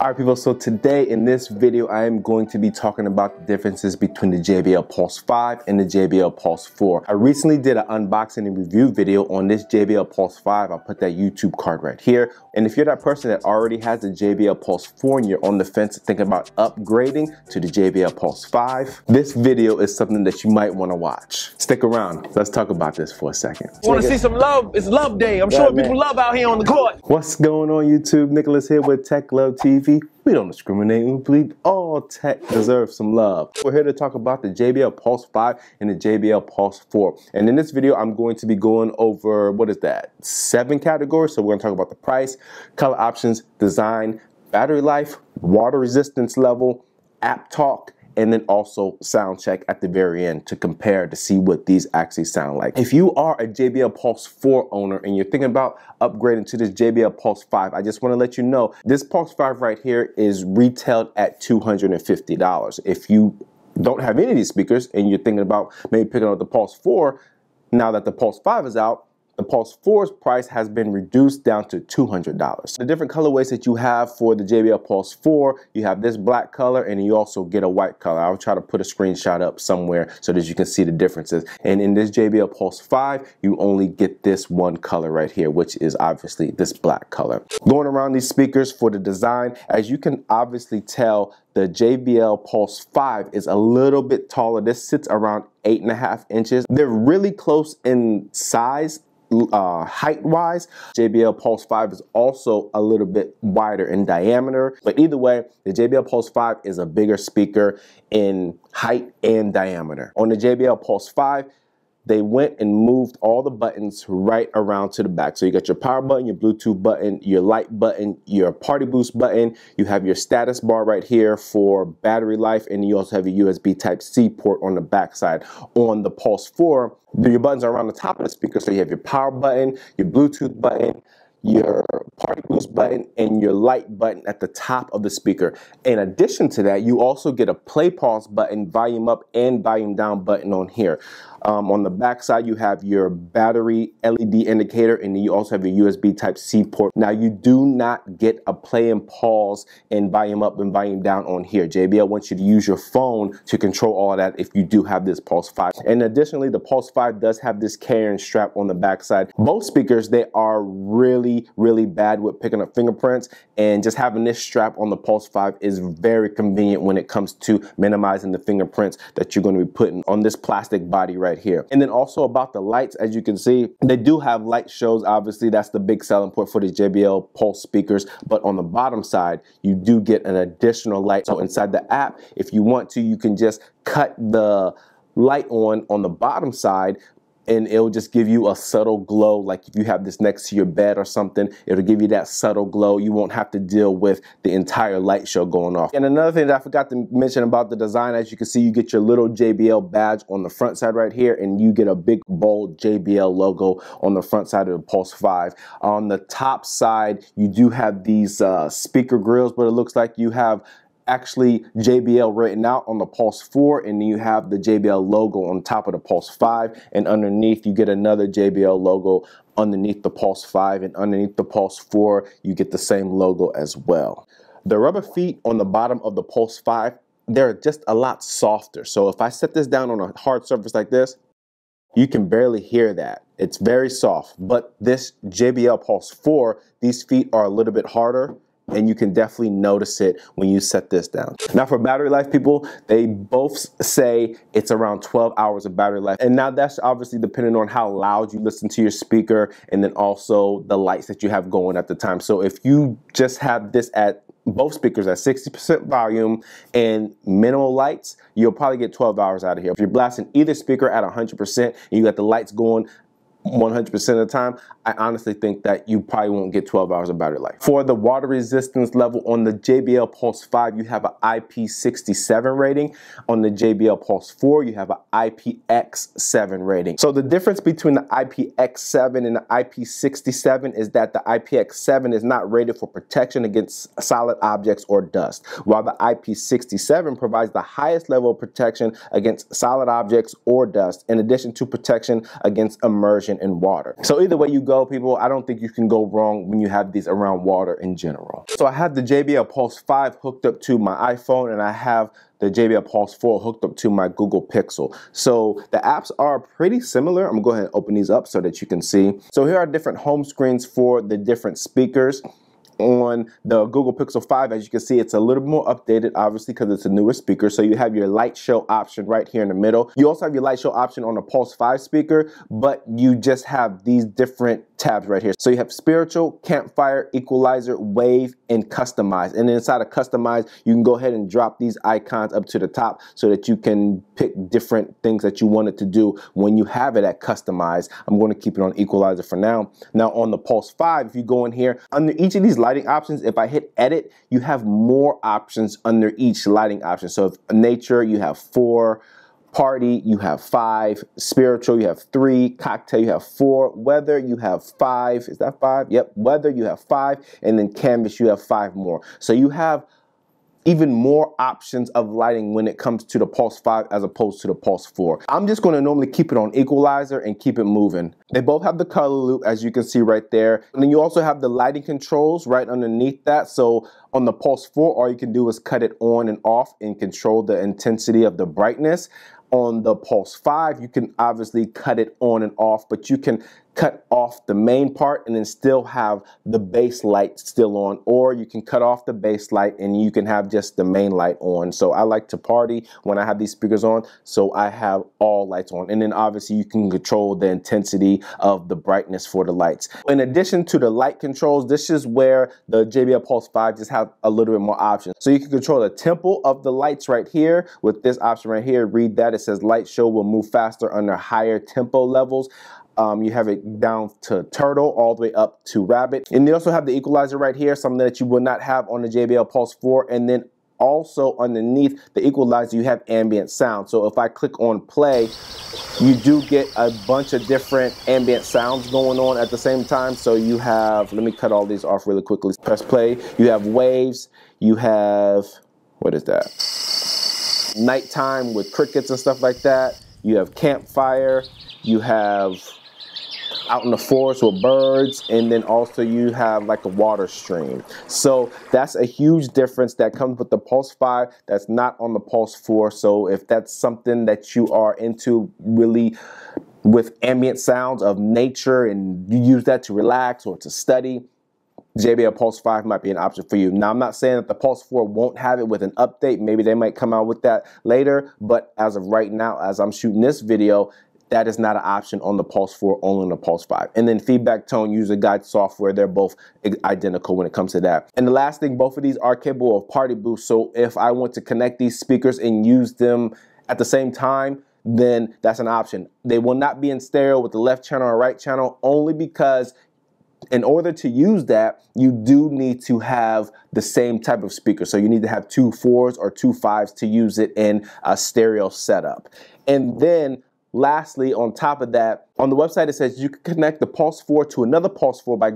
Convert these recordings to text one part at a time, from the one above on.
Alright people, so today in this video I am going to be talking about the differences between the JBL Pulse 5 and the JBL Pulse 4. I recently did an unboxing and review video on this JBL Pulse 5. I'll put that YouTube card right here. And if you're that person that already has the JBL Pulse 4 and you're on the fence thinking about upgrading to the JBL Pulse 5, this video is something that you might want to watch. Stick around. Let's talk about this for a second. Want to see some love? It's Love Day. I'm showing people love out here on the court. What's going on YouTube? Nicholas here with Tech Love TV. We don't discriminate. We believe all tech deserves some love. We're here to talk about the JBL Pulse 5 and the JBL Pulse 4. And in this video, I'm going to be going over, what is that, 7 categories. So we're going to talk about the price, color options, design, battery life, water resistance level, app talk, and then also sound check at the very end to compare to see what these actually sound like. If you are a JBL Pulse 4 owner and you're thinking about upgrading to this JBL Pulse 5, I just want to let you know this Pulse 5 right here is retailed at $250. If you don't have any of these speakers and you're thinking about maybe picking up the Pulse 4, now that the Pulse 5 is out, the Pulse 4's price has been reduced down to $200. The different colorways that you have for the JBL Pulse 4, you have this black color and you also get a white color. I'll try to put a screenshot up somewhere so that you can see the differences. And in this JBL Pulse 5, you only get this one color right here, which is obviously this black color. Going around these speakers for the design, as you can obviously tell, the JBL Pulse 5 is a little bit taller. This sits around 8.5 inches. They're really close in size. Height-wise, JBL Pulse 5 is also a little bit wider in diameter, but either way, the JBL Pulse 5 is a bigger speaker in height and diameter. On the JBL Pulse 5, they went and moved all the buttons right around to the back. So you got your power button, your Bluetooth button, your light button, your party boost button. You have your status bar right here for battery life, and you also have your USB Type-C port on the back side. On the Pulse 4, your buttons are around the top of the speaker. So you have your power button, your Bluetooth button, your party boost button, and your light button at the top of the speaker. In addition to that, you also get a play pause button, volume up and volume down button on here. On the back side, you have your battery LED indicator, and then you also have your USB Type-C port. Now, you do not get a play and pause and volume up and volume down on here. JBL wants you to use your phone to control all of that if you do have this Pulse 5. And additionally, the Pulse 5 does have this carrying strap on the back side. Both speakers, they are really bad with picking up fingerprints, and just having this strap on the Pulse 5 is very convenient when it comes to minimizing the fingerprints that you're going to be putting on this plastic body right here. And then also about the lights, as you can see, they do have light shows. Obviously, that's the big selling point for the JBL Pulse speakers, but on the bottom side, you do get an additional light. So inside the app, if you want to, you can just cut the light on the bottom side, and it'll just give you a subtle glow. Like if you have this next to your bed or something, it'll give you that subtle glow. You won't have to deal with the entire light show going off. And another thing that I forgot to mention about the design, as you can see, you get your little JBL badge on the front side right here, and you get a big bold JBL logo on the front side of the Pulse 5. On the top side, you do have these speaker grills, but it looks like you have actually JBL written out on the Pulse 4, and then you have the JBL logo on top of the Pulse 5, and underneath you get another JBL logo underneath the Pulse 5, and underneath the Pulse 4 you get the same logo as well. The rubber feet on the bottom of the Pulse 5, they're just a lot softer. So if I set this down on a hard surface like this, you can barely hear that. It's very soft. But this JBL Pulse 4, these feet are a little bit harder, and you can definitely notice it when you set this down. Now for battery life, people, they both say it's around 12 hours of battery life. And now that's obviously depending on how loud you listen to your speaker, and then also the lights that you have going at the time. So if you just have this at both speakers at 60% volume and minimal lights, you'll probably get 12 hours out of here. If you're blasting either speaker at 100% and you got the lights going 100% of the time, I honestly think that you probably won't get 12 hours of battery life. For the water resistance level on the JBL Pulse 5, you have an IP67 rating. On the JBL Pulse 4, you have an IPX7 rating. So the difference between the IPX7 and the IP67 is that the IPX7 is not rated for protection against solid objects or dust, while the IP67 provides the highest level of protection against solid objects or dust, in addition to protection against immersion immersion in water. So either way you go, people, I don't think you can go wrong when you have these around water in general. So I have the JBL Pulse 5 hooked up to my iPhone, and I have the JBL Pulse 4 hooked up to my Google Pixel. So the apps are pretty similar. I'm gonna go ahead and open these up so that you can see. So here are different home screens for the different speakers. On the Google Pixel 5, as you can see, it's a little more updated, obviously, because it's a newer speaker. So you have your light show option right here in the middle. You also have your light show option on the Pulse 5 speaker, but you just have these different tabs right here. So you have spiritual, campfire, equalizer, wave, and customize. And inside of customize, you can go ahead and drop these icons up to the top so that you can pick different things that you want it to do when you have it at customize. I'm going to keep it on equalizer for now. Now on the Pulse 5, if you go in here, under each of these lighting options, if I hit edit, you have more options under each lighting option. So if nature, you have 4, party, you have 5, spiritual, you have 3, cocktail, you have 4, weather, you have 5, is that 5? Yep, weather, you have 5, and then canvas, you have 5 more. So you have even more options of lighting when it comes to the Pulse 5 as opposed to the Pulse 4. I'm just going to normally keep it on equalizer and keep it moving. They both have the color loop, as you can see right there. And then you also have the lighting controls right underneath that. So on the Pulse 4, all you can do is cut it on and off and control the intensity of the brightness. On the Pulse 5, you can obviously cut it on and off, but you can cut off the main part and then still have the base light still on, or you can cut off the base light and you can have just the main light on. So I like to party when I have these speakers on, so I have all lights on. And then obviously you can control the intensity of the brightness for the lights. In addition to the light controls, this is where the JBL Pulse 5 just have a little bit more options. So you can control the tempo of the lights right here with this option right here. Read that. It says light show will move faster under higher tempo levels. You have it down to turtle all the way up to rabbit. And you also have the equalizer right here, something that you will not have on the JBL Pulse 4. And then also underneath the equalizer, you have ambient sound. So if I click on play, you do get a bunch of different ambient sounds going on at the same time. So you have, let me cut all these off really quickly. Press play. You have waves. You have, what is that? Nighttime with crickets and stuff like that. You have campfire. You have out in the forest with birds, and then also you have like a water stream. So that's a huge difference that comes with the Pulse 5 that's not on the Pulse 4. So if that's something that you are into really with ambient sounds of nature and you use that to relax or to study, JBL Pulse 5 might be an option for you. Now, I'm not saying that the Pulse 4 won't have it with an update. Maybe they might come out with that later, but as of right now, as I'm shooting this video, that is not an option on the Pulse 4, only on the Pulse 5. And then feedback, tone, user guide software, they're both identical when it comes to that. And the last thing, both of these are capable of party boost. So if I want to connect these speakers and use them at the same time, then that's an option. They will not be in stereo with the left channel or right channel, only because in order to use that, you do need to have the same type of speaker. So you need to have 2 4s or 2 5s to use it in a stereo setup. And then lastly, on top of that, on the website it says you can connect the Pulse 4 to another Pulse 4 by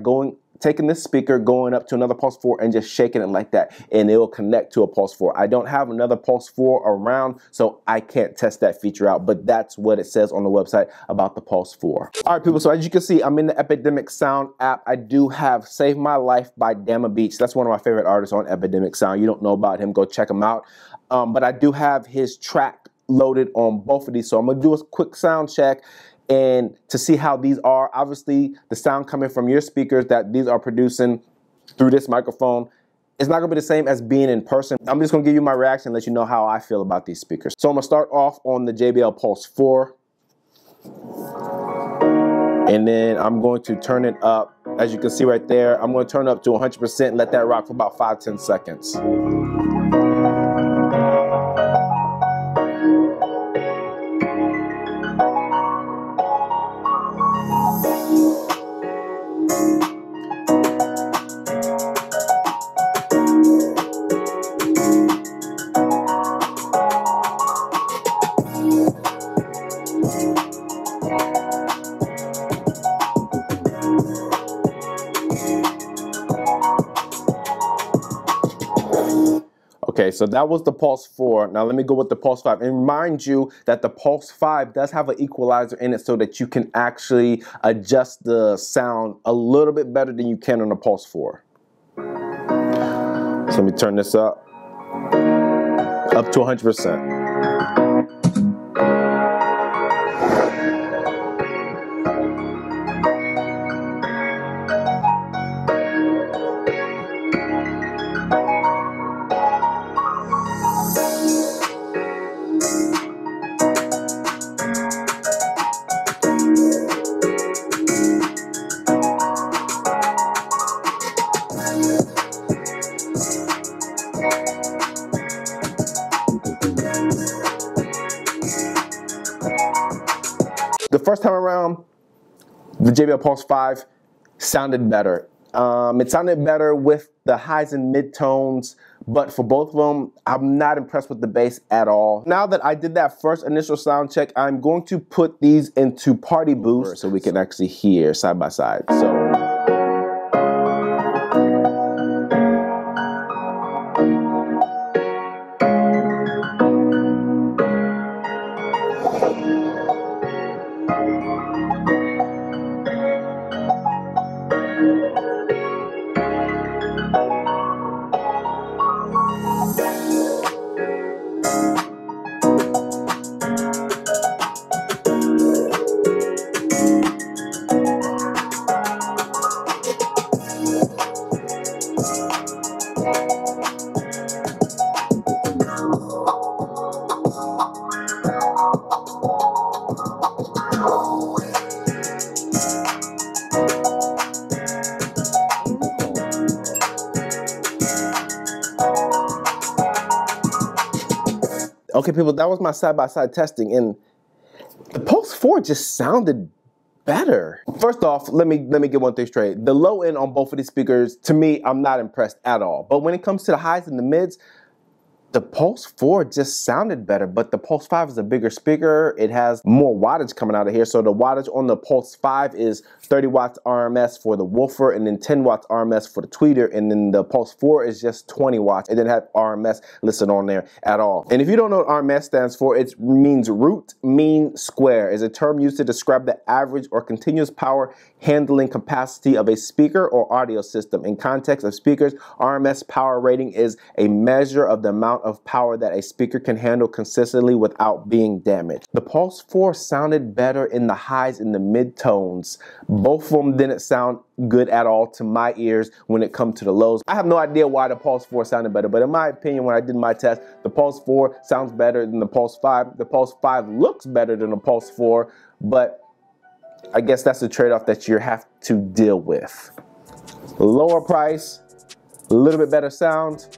taking this speaker, going up to another Pulse 4 and just shaking it like that, and it will connect to a Pulse 4. I don't have another Pulse 4 around, so I can't test that feature out, but that's what it says on the website about the Pulse 4. All right, people, so as you can see, I'm in the Epidemic Sound app. I do have Save My Life by Dama Beach. That's one of my favorite artists on Epidemic Sound. You don't know about him, go check him out. But I do have his track loaded on both of these, so I'm gonna do a quick sound check and to see how these are. Obviously, the sound coming from your speakers that these are producing through this microphone, it's not gonna be the same as being in person. I'm just gonna give you my reaction and let you know how I feel about these speakers. So I'm gonna start off on the JBL Pulse 4. And then I'm going to turn it up. As you can see right there, I'm gonna turn it up to 100%, let that rock for about 5-10 seconds. Okay, so that was the Pulse 4. Now let me go with the Pulse 5. And remind you that the Pulse 5 does have an equalizer in it so that you can actually adjust the sound a little bit better than you can on the Pulse 4. So let me turn this up to 100%. The first time around, the JBL Pulse 5 sounded better. It sounded better with the highs and mid-tones, but for both of them, I'm not impressed with the bass at all. Now that I did that first initial sound check, I'm going to put these into party boost so we can actually hear side by side. Okay, people, that was my side-by-side testing, and the Pulse 4 just sounded better. First off, let me get one thing straight. The low end on both of these speakers, to me, I'm not impressed at all. But when it comes to the highs and the mids, the Pulse 4 just sounded better, but the Pulse 5 is a bigger speaker. It has more wattage coming out of here. So the wattage on the Pulse 5 is 30 watts RMS for the woofer, and then 10 watts RMS for the tweeter, and then the Pulse 4 is just 20 watts. It didn't have RMS listed on there at all. And if you don't know what RMS stands for, it means root mean square. It's a term used to describe the average or continuous power handling capacity of a speaker or audio system. In context of speakers, RMS power rating is a measure of the amount of power that a speaker can handle consistently without being damaged. The Pulse 4 sounded better in the highs and the mid-tones. Both of them didn't sound good at all to my ears when it comes to the lows. I have no idea why the Pulse 4 sounded better, but in my opinion, when I did my test, the Pulse 4 sounds better than the Pulse 5. The Pulse 5 looks better than the Pulse 4, but I guess that's the trade-off that you have to deal with. Lower price, a little bit better sound,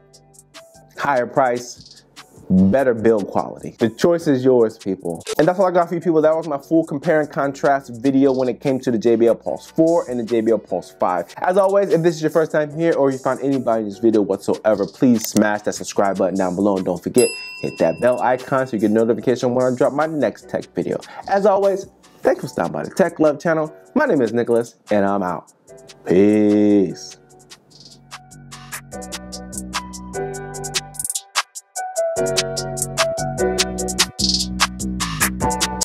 higher price, better build quality. The choice is yours, people. And that's all I got for you people. That was my full compare and contrast video when it came to the JBL Pulse 4 and the JBL Pulse 5. As always, if this is your first time here or you found any value in this video whatsoever, please smash that subscribe button down below, and don't forget, hit that bell icon so you get notification when I drop my next tech video. As always, thanks for stopping by the Tech Love channel. My name is Nicholas, and I'm out. Peace.